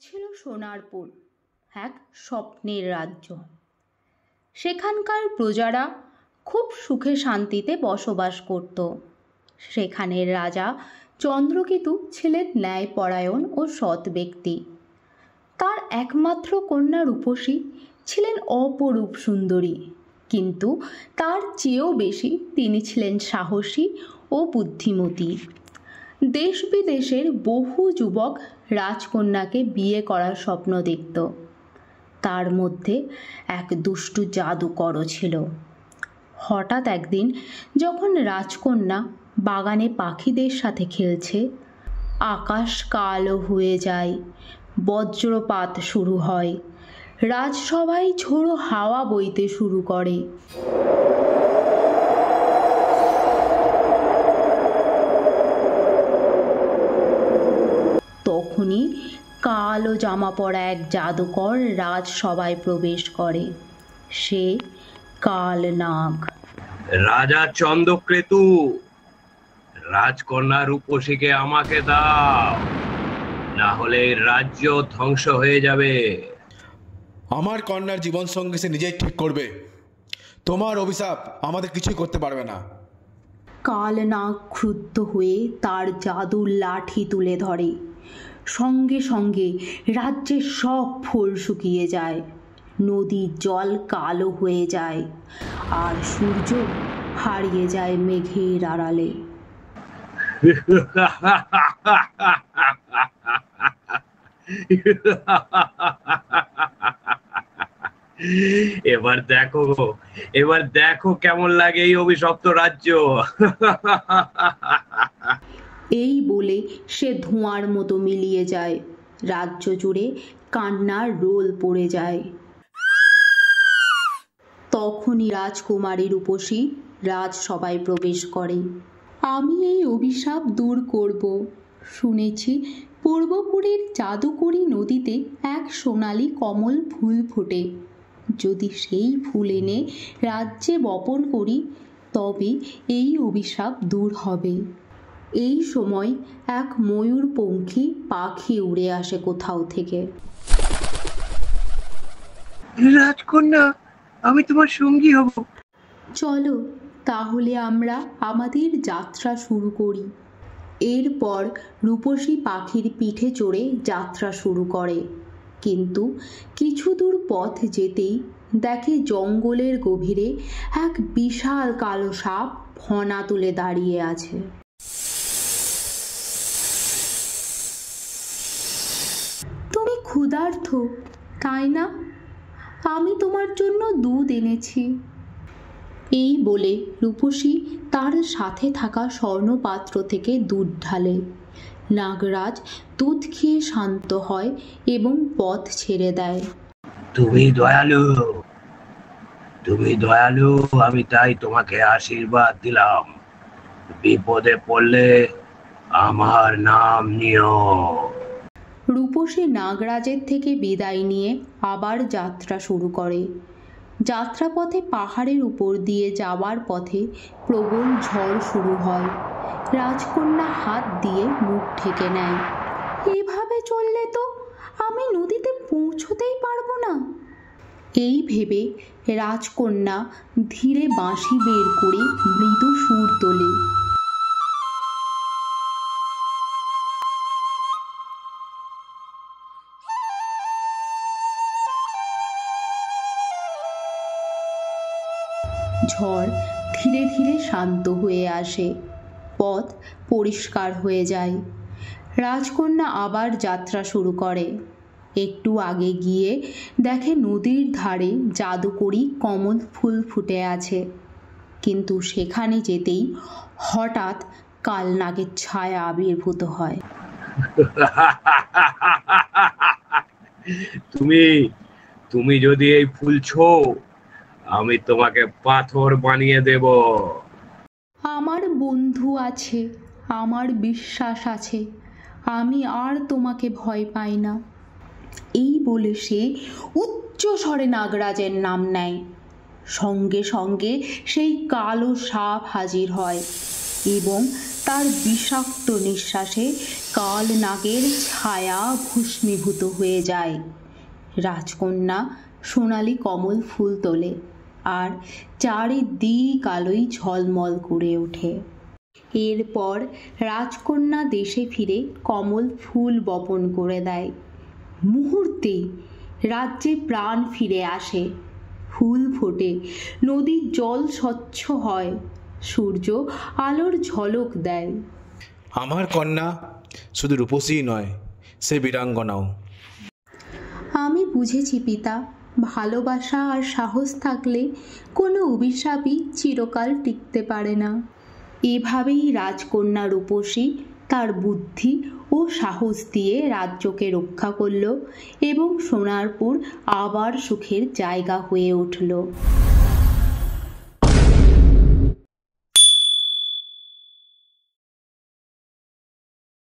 ছিল সোনারপুর, এক স্বপ্নের রাজ্য। সেখানকার প্রজারা খুব সুখে শান্তিতে বসবাস করত। সেখানের রাজা চন্দ্রকেতু ছিলেন ন্যায়পরায়ণ ও সৎ ব্যক্তি। তার একমাত্র কন্যা রূপসী ছিলেন অপরূপ সুন্দরী, কিন্তু তার চেয়েও বেশি তিনি ছিলেন সাহসী ও বুদ্ধিমতী। দেশ বিদেশের বহু যুবক রাজকন্যাকে বিয়ে করার স্বপ্ন দেখত। তার মধ্যে এক দুষ্টু জাদুকরও ছিল। হঠাৎ একদিন যখন রাজকন্যা বাগানে পাখিদের সাথে খেলছে, আকাশ কালো হয়ে যায়, বজ্রপাত শুরু হয়, রাজসভায় ঝোড়ো হাওয়া বইতে শুরু করে। তখনই কালো জামা পরা এক জাদুকর রাজসভায় প্রবেশ করে। সে কালনাগ। রাজা চন্দ্রকেতু, রাজকন্যা রূপসীকে আমাকে দাও, না হলে রাজ্য ধ্বংস হয়ে যাবে। আমার কন্যার জীবন সঙ্গে সে নিজেই ঠিক করবে। তোমার অভিশাপ আমাদের কিছুই করতে পারবে না। কালনাগ ক্রুদ্ধ হয়ে তার জাদুর লাঠি তুলে ধরে। সঙ্গে সঙ্গে রাজ্যের সব ফুল শুকিয়ে যায়, নদীর জল কালো হয়ে যায়, আর সূর্য হারিয়ে যায় মেঘের আড়ালে। এবার দেখো কেমন লাগে এই অভিশপ্ত রাজ্য। এই বলে সে ধোঁয়ার মতো মিলিয়ে যায়। রাজ্য জুড়ে কান্নার রোল পড়ে যায়। তখনই রাজকুমারী রূপসী রাজসভায় প্রবেশ করে। আমি এই অভিশাপ দূর করব। শুনেছি পূর্বপুরীর জাদুকরী নদীতে এক সোনালী কমল ফুল ফোটে। যদি সেই ফুল এনে রাজ্যে বপন করি, তবে এই অভিশাপ দূর হবে। এই সময় এক ময়ূরপঙ্খী পাখি উড়ে আসে কোথাও থেকে। রাজকন্যা, আমি তোমার সঙ্গী হব। চলো তাহলে আমরা আমাদের যাত্রা শুরু করি। এরপর রূপসী পাখির পিঠে চড়ে যাত্রা শুরু করে। কিন্তু কিছু দূর পথ যেতেই দেখে জঙ্গলের গভীরে এক বিশাল কালো সাপ ফনা তুলে দাঁড়িয়ে আছে। তুমি ক্ষুধার্ত, তাই না? আমি তোমার জন্য দুধ এনেছি। এই বলে রূপসী তার সাথে থাকা স্বর্ণপাত্র থেকে দুধ ঢালে। নাগরাজ দুধ খেয়ে শান্ত হয় এবং পথ ছেড়ে দেয়। তুমি দয়ালু, আমি তাই তোমাকে আশীর্বাদ দিলাম। বিপদে পড়লে আমার নাম নিও। রূপসী নাগরাজের থেকে বিদায় নিয়ে আবার যাত্রা শুরু করে। যাত্রাপথে পাহাড়ের উপর দিয়ে যাওয়ার পথে প্রবল ঝড় শুরু হয়। রাজকন্যা হাত দিয়ে মুখ ঢেকে নেয়। এভাবে চললে তো আমি নদীতে পৌঁছতেই পারবো না। এই ভেবে রাজকন্যা ধীরে বাঁশি বের করে মৃদু সুর তোলে। ঝড় ধীরে ধীরে শান্ত হয়ে আসে, পথ পরিষ্কার হয়ে যায়। রাজকন্যা আবার যাত্রা শুরু করে। একটু আগে গিয়ে দেখে নদীর ধারে জাদুকরী কমল ফুল ফুটে আছে। কিন্তু সেখানে যেতেই হঠাৎ কালনাগের ছায়া আবির্ভূত হয়। তুমি যদি এই ফুল ছোঁও, আমি তোমাকে পাথর বানিয়ে দেব। আমার বন্ধু আছে, আমার বিশ্বাস আছে, আমি আর তোমাকে ভয় পাই না। এই বলে সে উচ্চ স্বরে নাগরাজের নাম নেয়। সঙ্গে সঙ্গে সেই কালো সাপ হাজির হয়। এবং তার বিষাক্ত নিঃশ্বাসে কাল নাগের ছায়া ভস্মীভূত হয়ে যায়। রাজকন্যা সোনালি কমল ফুল তোলে, আর চারিদিক আলোয় ঝলমল করে ওঠে। এরপর রাজকন্যা দেশে ফিরে কমল ফুল বপন করে দেয়। মুহূর্তেই রাজ্যে প্রাণ ফিরে আসে, ফুল ফোটে, নদীর জল স্বচ্ছ হয়, সূর্য আলোর ঝলক দেয়। আমার কন্যা শুধু রূপসী নয়, সে বীরাঙ্গনাও। আমি বুঝেছি পিতা, ভালোবাসা আর সাহস থাকলে কোনো অভিশাপই চিরকাল টিকতে পারে না। এভাবেই রাজকন্যা রূপসী তার বুদ্ধি ও সাহস দিয়ে রাজ্যকে রক্ষা করল এবং সোনারপুর আবার সুখের জায়গা হয়ে উঠল।